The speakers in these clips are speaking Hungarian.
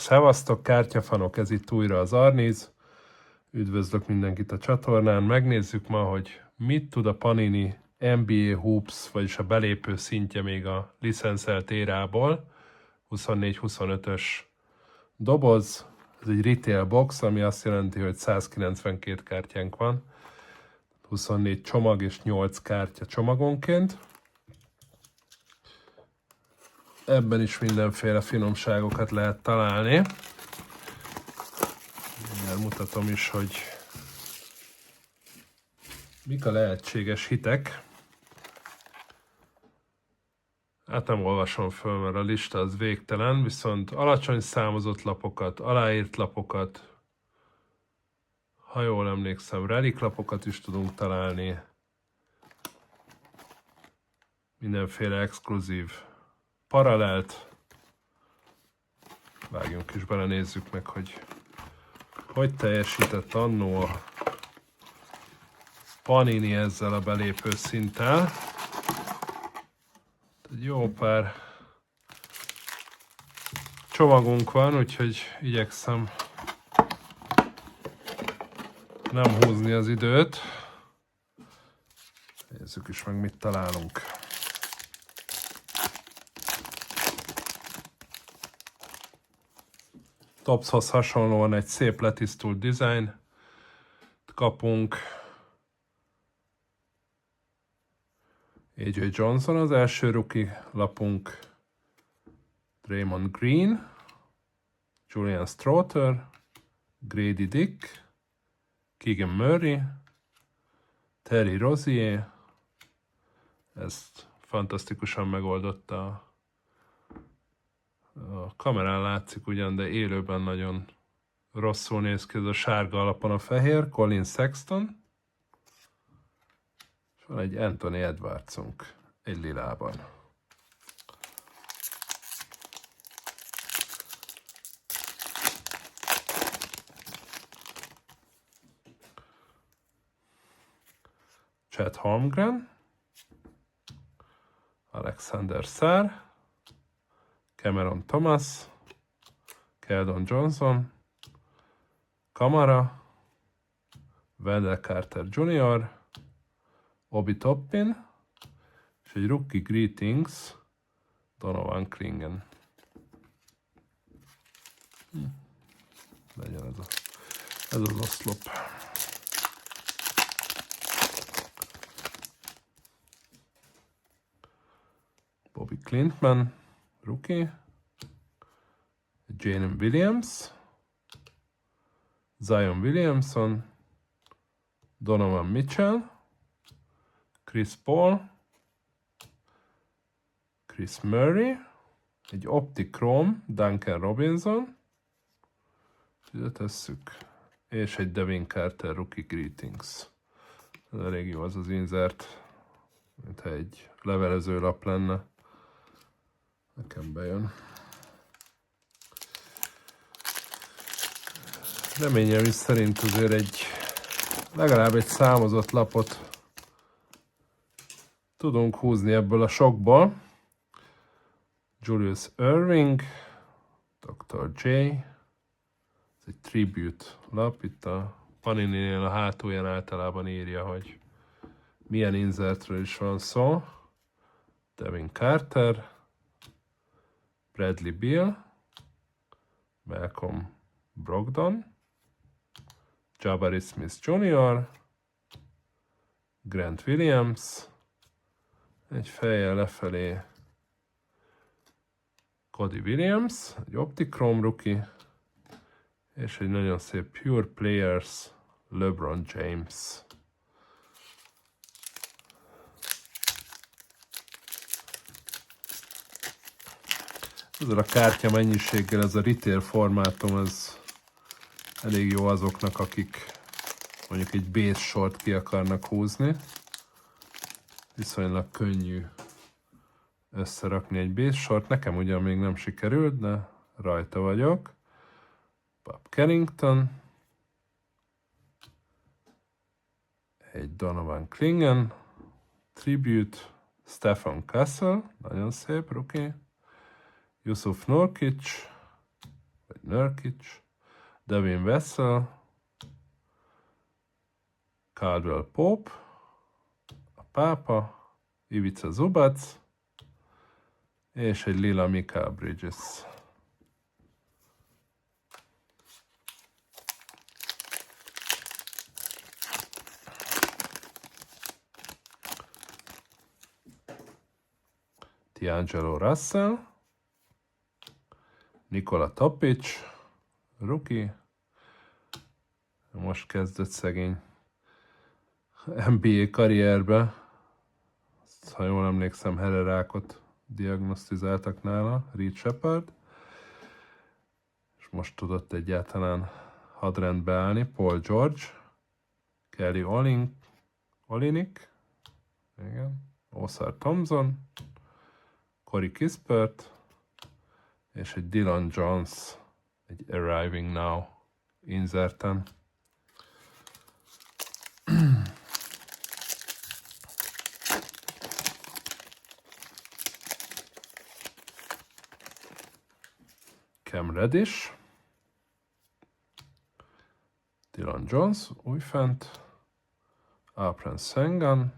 Szevasztok, kártyafanok, ez itt újra az Arniz. Üdvözlök mindenkit a csatornán. Megnézzük ma, hogy mit tud a Panini NBA Hoops, vagyis a belépő szintje még a licenszelt érából. 24-25-ös doboz. Ez egy retail box, ami azt jelenti, hogy 192 kártyánk van. 24 csomag és 8 kártya csomagonként. Ebben is mindenféle finomságokat lehet találni. Mutatom is, hogy mik a lehetséges hitek. Hát nem olvasom föl, mert a lista az végtelen, viszont alacsony számozott lapokat, aláírt lapokat, ha jól emlékszem, relic lapokat is tudunk találni. Mindenféle exkluzív paralelt. Vágjunk is bele, nézzük meg, hogy teljesített annó a Panini ezzel a belépő szinttel. Egy jó pár csomagunk van, úgyhogy igyekszem nem húzni az időt. Nézzük is meg, mit találunk. Topshoz hasonlóan egy szép letisztult design kapunk. AJ Johnson az első rookie lapunk. Draymond Green, Julian Strawther, Grady Dick, Keegan Murray, Terry Rozier. Ezt fantasztikusan megoldotta. A kamerán látszik ugyan, de élőben nagyon rosszul néz ki, ez a sárga alapon a fehér. Colin Sexton. És van egy Anthony Edwardsunk egy lilában. Chet Holmgren, Alexander Sarr, Cameron Thomas, Keldon Johnson, Kamara, Wendell Carter Jr., Obi Toppin, és egy rookie greetings, Donovan Klingen. Legyen ez az oszlop. Bobby Clintman, rookie. Jalen Williams, Zion Williamson, Donovan Mitchell, Chris Paul, Chris Murray, egy Optic Chrome, Duncan Robinson, ide tesszük, és egy Devin Carter rookie greetings. Ez elég jó az insert, mintha egy levelező lap lenne. Nekem bejön. Reményem is szerint azért legalább egy számozott lapot tudunk húzni ebből a sokból. Julius Erving, Dr. J. Ez egy tribute lap. Itt a Panini-nél a hátulján általában írja, hogy milyen insertről is van szó. Devin Carter, Bradley Beal, Malcolm Brogdon, Jabari Smith Jr., Grant Williams, egy fejjel lefelé Cody Williams, egy Optic Chrome rookie, és egy nagyon szép Pure Players LeBron James. Ezzel a kártya mennyiséggel ez a retail formátum, ez elég jó azoknak, akik mondjuk egy base sort ki akarnak húzni. Viszonylag könnyű összerakni egy base sort. Nekem ugyan még nem sikerült, de rajta vagyok. Bob Kennington. Egy Donovan Klingen. Tribute. Stephen Castle. Nagyon szép rookie. Yusuf Nurkic. Nurkic, Devin Vassell, Caldwell Pope, a pápa, Ivica Zubac, és egy lila Mikal Bridges. D'Angelo Russell, Nikola Topic, rookie, most kezdett szegény NBA karrierbe, ha jól emlékszem, hererákot diagnosztizáltak nála, Reed Shepard, és most tudott egyáltalán hadrendbe állni. Paul George, Kelly Olynyk, igen, Oscar Thompson, Corey Kispert, és egy Dylan Jones, egy Arriving Now inserten. Cam Reddish, Dylan Jones, újfent, Alperen Sengun,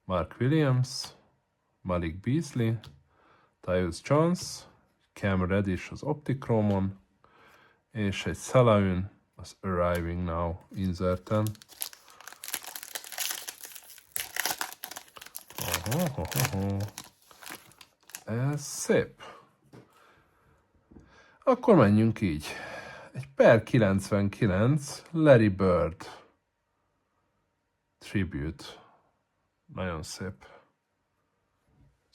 Mark Williams, Malik Beasley, Tyus Jones, Cam Reddish az Optichromon, és egy Salaün az Arriving Now inserten. Ez szép. Akkor menjünk így. Egy per 99 Larry Bird Tribute. Nagyon szép.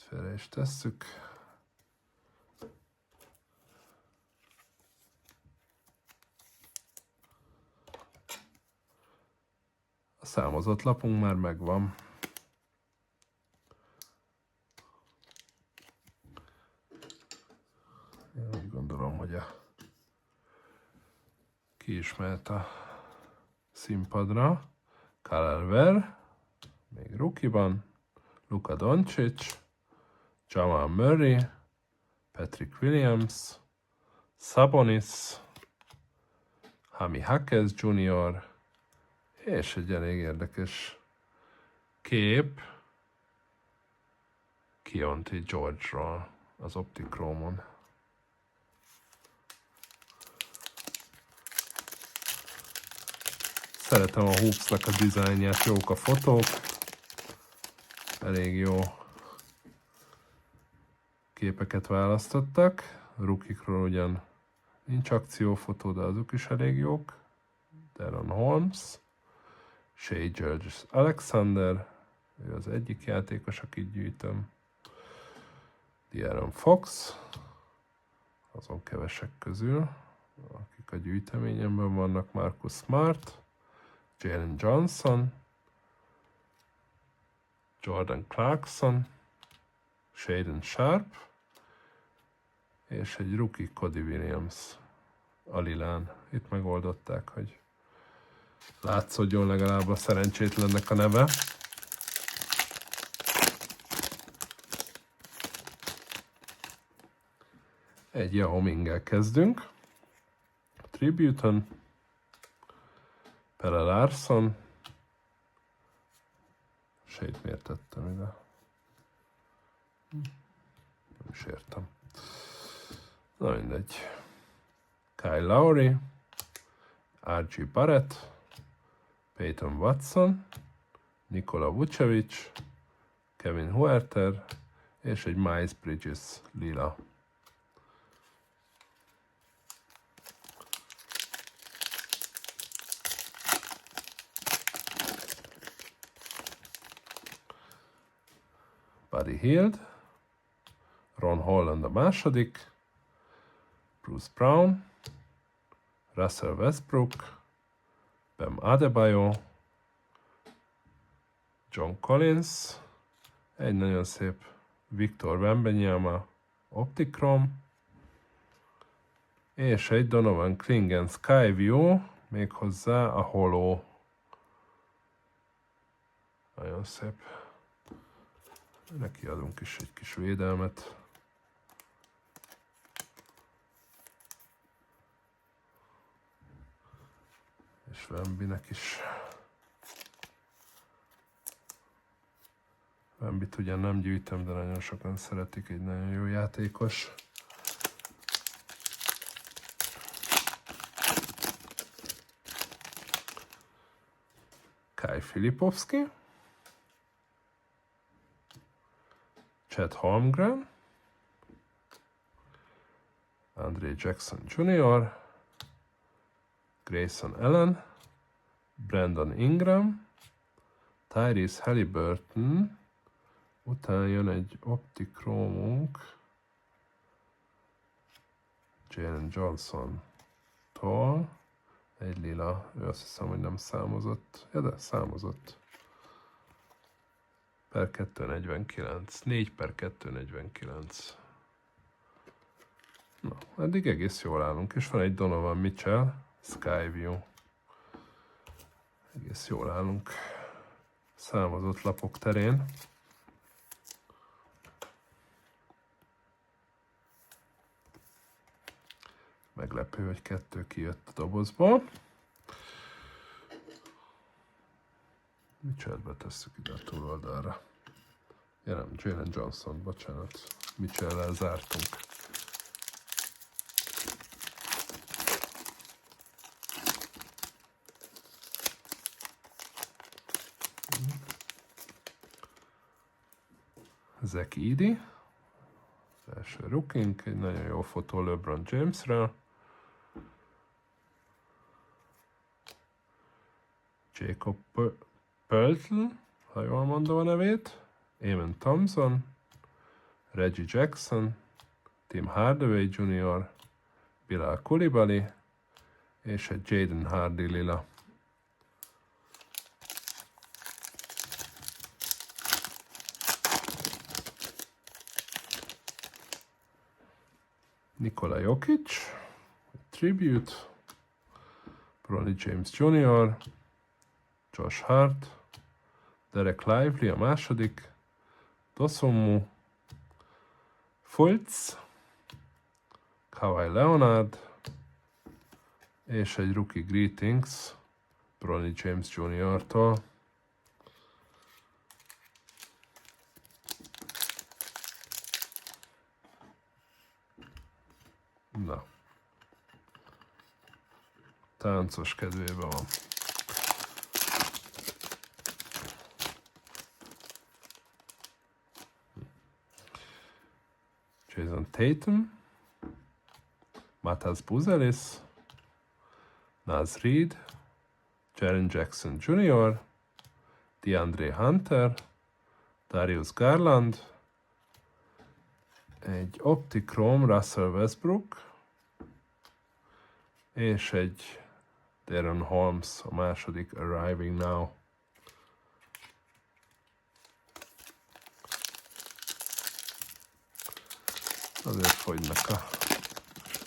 Félre is tesszük. A számozott lapunk már megvan. Én úgy gondolom, hogy ki is mehet a színpadra. Kalerver, még rookie-ban, Luka Doncic, Jamal Murray, Patrick Williams, Sabonis, Hami Hackes Jr., és egy elég érdekes kép Keontae George-ról az Optichromon. Szeretem a Hoopsnak a dizájnját, jók a fotók, elég jó képeket választottak. Rukikról ugyan nincs akciófotó, de azok is elég jók. Deron Holmes, Shai Gilgeous-Alexander, ő az egyik játékos, akit gyűjtöm. De'Aaron Fox, azon kevesek közül, akik a gyűjteményemben vannak. Marcus Smart, Jalen Johnson, Jordan Clarkson, Shaedon Sharpe, és egy rookie Cody Williams a lilán. Itt megoldották, hogy látszódjon legalább a szerencsétlennek a neve. Egy Yao Ming-gel kezdünk. Tribute-on Pelle Larsson. Sejt miért tettem ide? Nem is értem. Na mindegy. Kyle Lowry, R.G. Barrett, Peyton Watson, Nikola Vucevic, Kevin Huerter, és egy Miles Bridges lila. Buddy Hield, Ron Holland a második, Bruce Brown, Russell Westbrook, Bam Adebayo, John Collins, egy nagyon szép Victor Wembanyama Optichrom, és egy Donovan Clingan Skyview, méghozzá a Holo. Nagyon szép. Neki adunk is egy kis védelmet. És Wembynek is. Wembyt ugyan nem gyűjtöm, de nagyon sokan szeretik, egy nagyon jó játékos. Kai Filipovski, Chet Holmgren, Andre Jackson Jr., Grayson Allen, Brandon Ingram, Tyrese Haliburton, utána jön egy optikrómunk Jalen Johnson-tól, egy lila, ő azt hiszem, hogy nem számozott, ja, de számozott. Per 249, 4/249. Na, eddig egész jól állunk, és van egy Donovan Mitchell, Skyview. Egész jól állunk számozott lapok terén. Meglepő, hogy 2 kijött a dobozból. Mitchell-t betesszük ide a túloldalra. Ja nem, Jalen Johnson, bocsánat. Mitchell-el zártunk. Zach Edey. Az első rookink, egy nagyon jó fotó LeBron Jamesről. Jacob Pöltl, ha jól mondom a nevét, Eamon Thompson, Reggie Jackson, Tim Hardaway Jr., Bilal Coulibaly, és egy Jaden Hardy lila. Nikola Jokic, Tribute, Bronny James Jr., Josh Hart, Derek Lively a második, Dosunmu, Fultz, Kawhi Leonard, és egy Rookie Greetings Bronny James Jr.-tól. Na. Táncos kedvében van. Jason Tatum, Matas Buzelis, Naz Reid, Jaren Jackson Jr., DeAndre Hunter, Darius Garland, egy Optichrome Russell Westbrook, és egy Darren Holmes, a második Arriving Now. Azért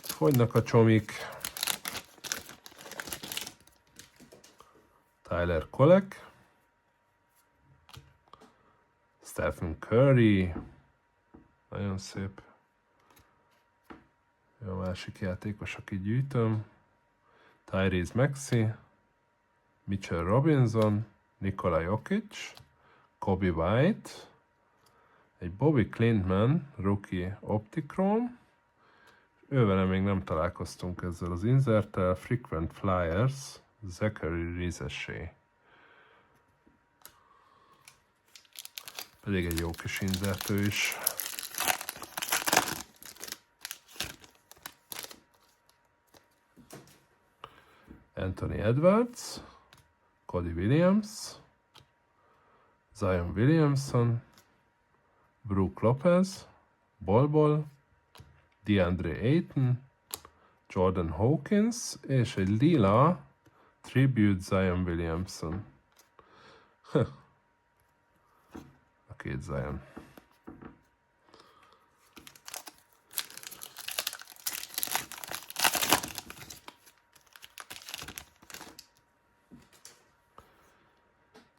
fogynak a csomik. Tyler Kolek, Stephen Curry, nagyon szép. A másik játékos, aki gyűjtöm. Tyrese Maxey, Mitchell Robinson, Nikola Jokic, Kobe White, egy Bobby Clintman, Rookie Optichrome, ővele még nem találkoztunk ezzel az inserttel, Frequent Flyers, Zachary Rizesé. Pedig egy jó kis insert ő is. Anthony Edwards, Cody Williams, Zion Williamson, Brook Lopez, Bol Bol, DeAndre Ayton, Jordan Hawkins, és egy lila Tribute Zion Williamson. A két Zion.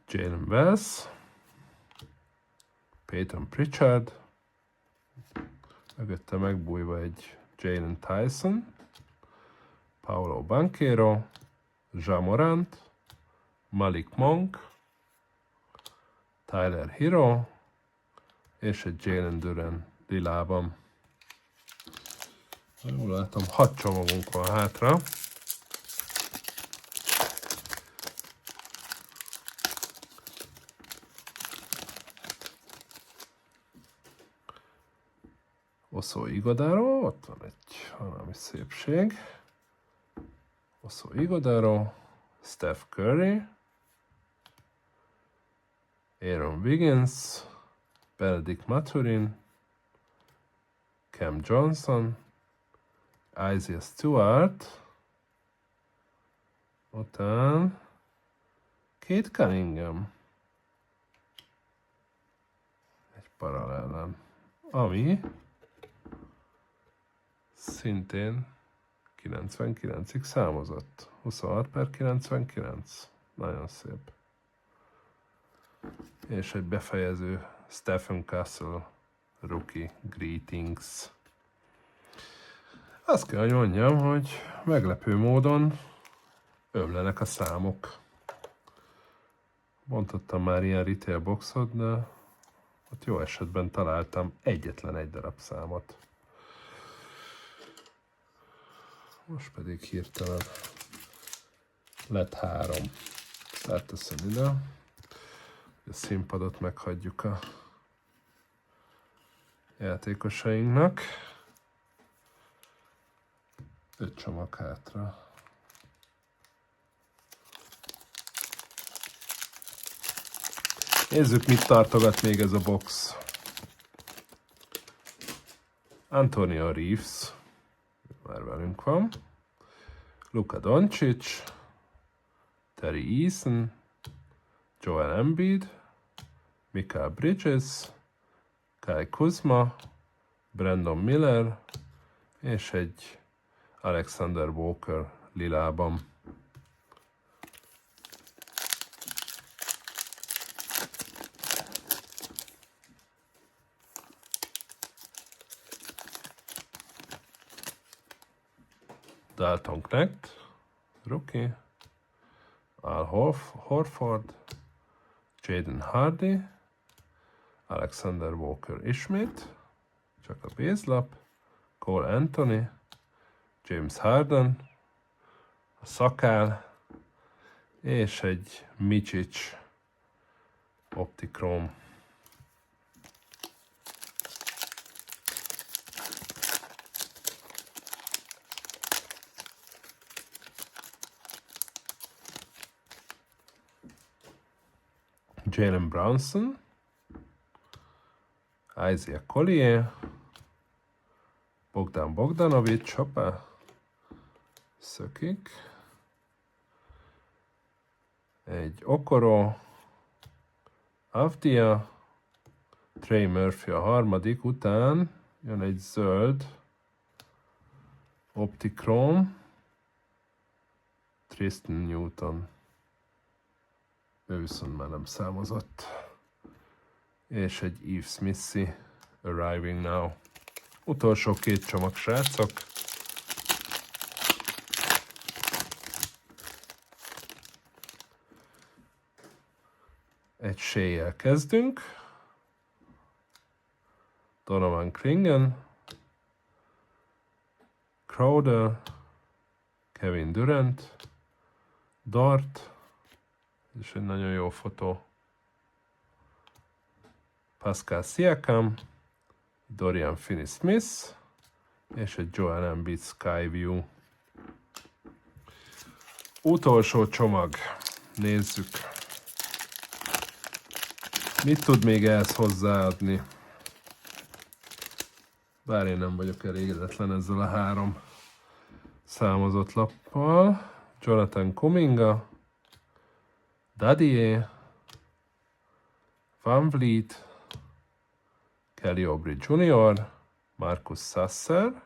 Jalen Wells, Peyton Pritchard, mögötte megbújva egy Jalen Tyson, Paolo Banchero, Ja Morant, Malik Monk, Tyler Hero, és egy Jalen Duren lilában. Jól látom, 6 csomagunk van hátra. Oso Ighodaro, ott van egy valami szépség. Oso Ighodaro, Steph Curry, Aaron Wiggins, Benedict Mathurin, Cam Johnson, Isaiah Stewart, után Kate Cunningham, egy paralellen, ami szintén 99-ig számozott. 26/99. Nagyon szép. És egy befejező Stephen Castle Rookie Greetings. Azt kell, hogy mondjam, hogy meglepő módon ömlenek a számok. Bontottam már ilyen retail boxot, de ott jó esetben találtam egyetlen egy darab számot. Most pedig hirtelen lett 3. Felteszem ide, hogy a színpadot meghagyjuk a játékosainknak. 5 csomag hátra. Nézzük, mit tartogat még ez a box. Antonio Reeves, már velünk van. Luka Doncic, Terry Eason, Joel Embiid, Mikal Bridges, Kai Kuzma, Brandon Miller, és egy Alexander Walker lilában. Dalton Knecht, rookie, Al Horford, Jaden Hardy, Alexander Walker ismét, csak a bézlap, Cole Anthony, James Harden, a szakál, és egy Micic Optichrome. Jalen Brunson, Isaiah Collier, Bogdan Bogdanovic, hoppá, szökik, egy Okoro, Avdia, Trey Murphy a harmadik, után jön egy zöld, Optichrome, Tristan Newton. Ő viszont már nem számozott. És egy Yves Smith, Arriving Now. Utolsó 2 csomag, srácok. Egy Shea-jel kezdünk. Donovan Clingan, Crowder, Kevin Durant, Dort, és egy nagyon jó fotó. Pascal Siakam, Dorian Finney-Smith, és egy Joel Embiid Skyview. Utolsó csomag. Nézzük. Mit tud még ehhez hozzáadni? Bár én nem vagyok elégedetlen ezzel a 3 számozott lappal. Jonathan Kuminga, Dadier, Van Vliet, Kelly Oubre Jr., Marcus Sasser,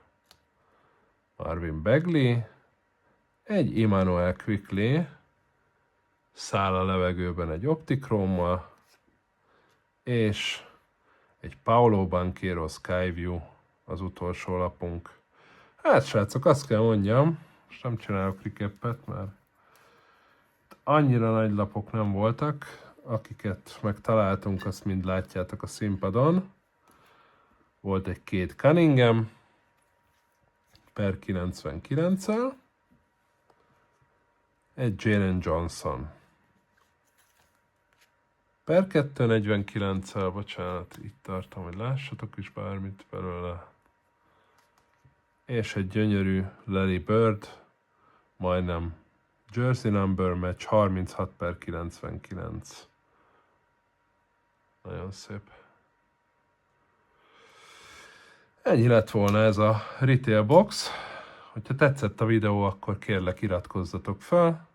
Marvin Bagley, egy Immanuel Quickley, száll a levegőben egy Optichrome-mal, és egy Paolo Banchero Skyview az utolsó lapunk. Hát srácok, azt kell mondjam, most nem csinálok recapet, mert Annyira nagy lapok nem voltak, akiket megtaláltunk, azt mind látjátok a színpadon. Volt egy Kate Cunningham per 99-el, egy Jalen Johnson per 249-el, bocsánat, itt tartom, hogy lássatok is bármit belőle. És egy gyönyörű Larry Bird, majdnem jersey number match, 36 per 99. Nagyon szép. Ennyi lett volna ez a retail box. Hogyha tetszett a videó, akkor kérlek iratkozzatok fel,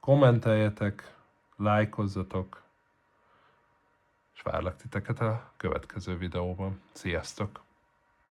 kommenteljetek, lájkozzatok, és várlak titeket a következő videóban. Sziasztok!